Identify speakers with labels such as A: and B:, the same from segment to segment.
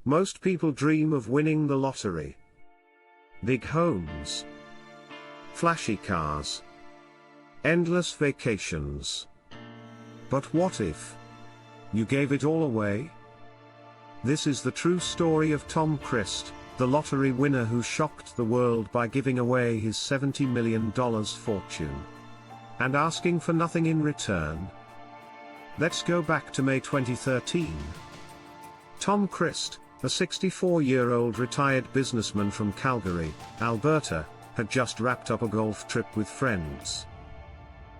A: Most people dream of winning the lottery. Big homes, flashy cars, endless vacations. But what if you gave it all away? This is the true story of Tom Crist, the lottery winner who shocked the world by giving away his $70 million fortune and asking for nothing in return. Let's go back to May 2013. Tom Crist, a 64-year-old retired businessman from Calgary, Alberta, had just wrapped up a golf trip with friends.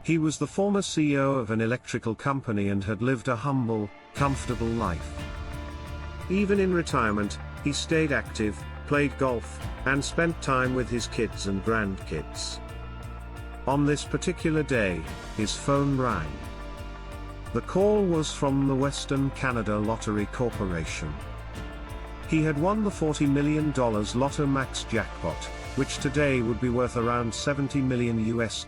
A: He was the former CEO of an electrical company and had lived a humble, comfortable life. Even in retirement, he stayed active, played golf, and spent time with his kids and grandkids. On this particular day, his phone rang. The call was from the Western Canada Lottery Corporation. He had won the $40 million Lotto Max jackpot, which today would be worth around $70 million US.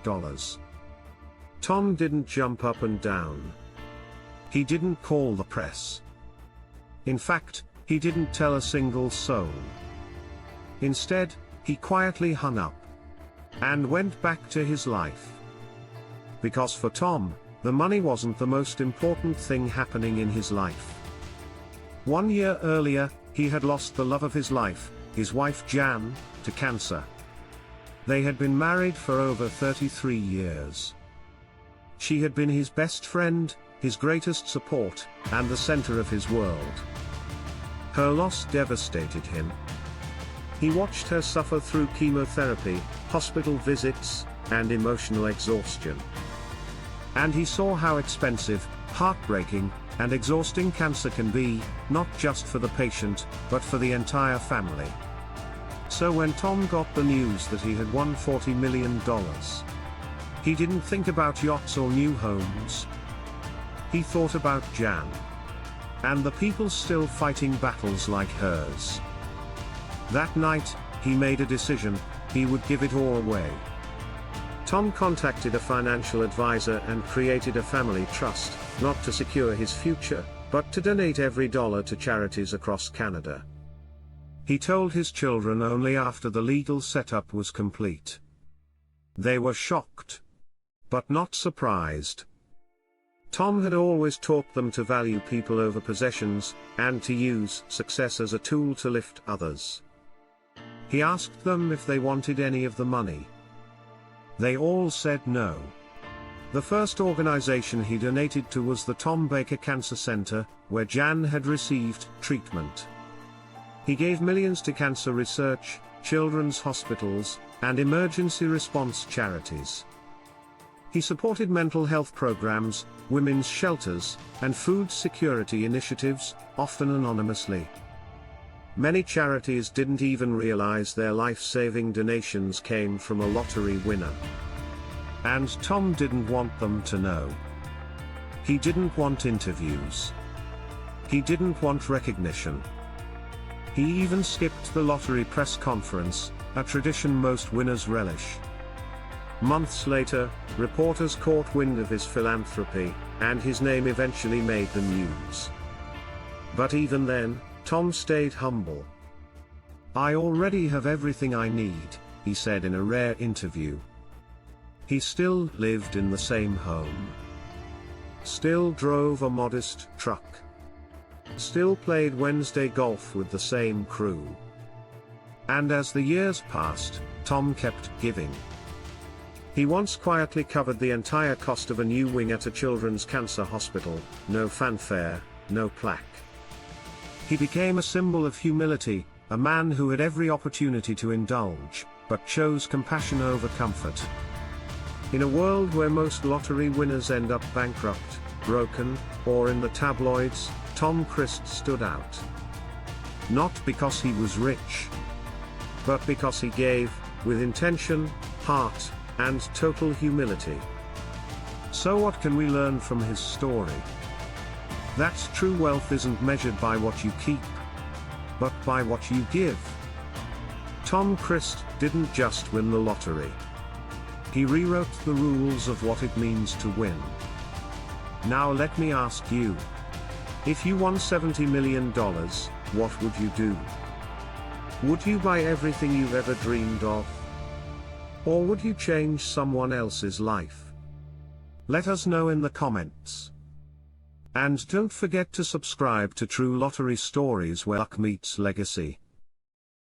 A: Tom didn't jump up and down. He didn't call the press. In fact, he didn't tell a single soul. Instead, he quietly hung up and went back to his life. Because for Tom, the money wasn't the most important thing happening in his life. 1 year earlier, he had lost the love of his life, his wife Jan, to cancer. They had been married for over 33 years. She had been his best friend, his greatest support, and the center of his world. Her loss devastated him. He watched her suffer through chemotherapy, hospital visits, and emotional exhaustion. And he saw how expensive, heartbreaking, and exhausting cancer can be, not just for the patient, but for the entire family. So when Tom got the news that he had won $40 million, he didn't think about yachts or new homes. He thought about Jan and the people still fighting battles like hers. That night, he made a decision: he would give it all away. Tom contacted a financial advisor and created a family trust, not to secure his future, but to donate every dollar to charities across Canada. He told his children only after the legal setup was complete. They were shocked, but not surprised. Tom had always taught them to value people over possessions, and to use success as a tool to lift others. He asked them if they wanted any of the money. They all said no. The first organization he donated to was the Tom Baker Cancer Center, where Jan had received treatment. He gave millions to cancer research, children's hospitals, and emergency response charities. He supported mental health programs, women's shelters, and food security initiatives, often anonymously. Many charities didn't even realize their life-saving donations came from a lottery winner. And Tom didn't want them to know. He didn't want interviews. He didn't want recognition. He even skipped the lottery press conference, a tradition most winners relish. Months later, reporters caught wind of his philanthropy, and his name eventually made the news. But even then, Tom stayed humble. "I already have everything I need," he said in a rare interview. He still lived in the same home. Still drove a modest truck. Still played Wednesday golf with the same crew. And as the years passed, Tom kept giving. He once quietly covered the entire cost of a new wing at a children's cancer hospital, no fanfare, no plaque. He became a symbol of humility, a man who had every opportunity to indulge, but chose compassion over comfort. In a world where most lottery winners end up bankrupt, broken, or in the tabloids, Tom Crist stood out. Not because he was rich, but because he gave, with intention, heart, and total humility. So what can we learn from his story? That true wealth isn't measured by what you keep, but by what you give. Tom Crist didn't just win the lottery. He rewrote the rules of what it means to win. Now let me ask you. If you won $70 million, what would you do? Would you buy everything you've ever dreamed of? Or would you change someone else's life? Let us know in the comments. And don't forget to subscribe to True Lottery Stories, where luck meets legacy.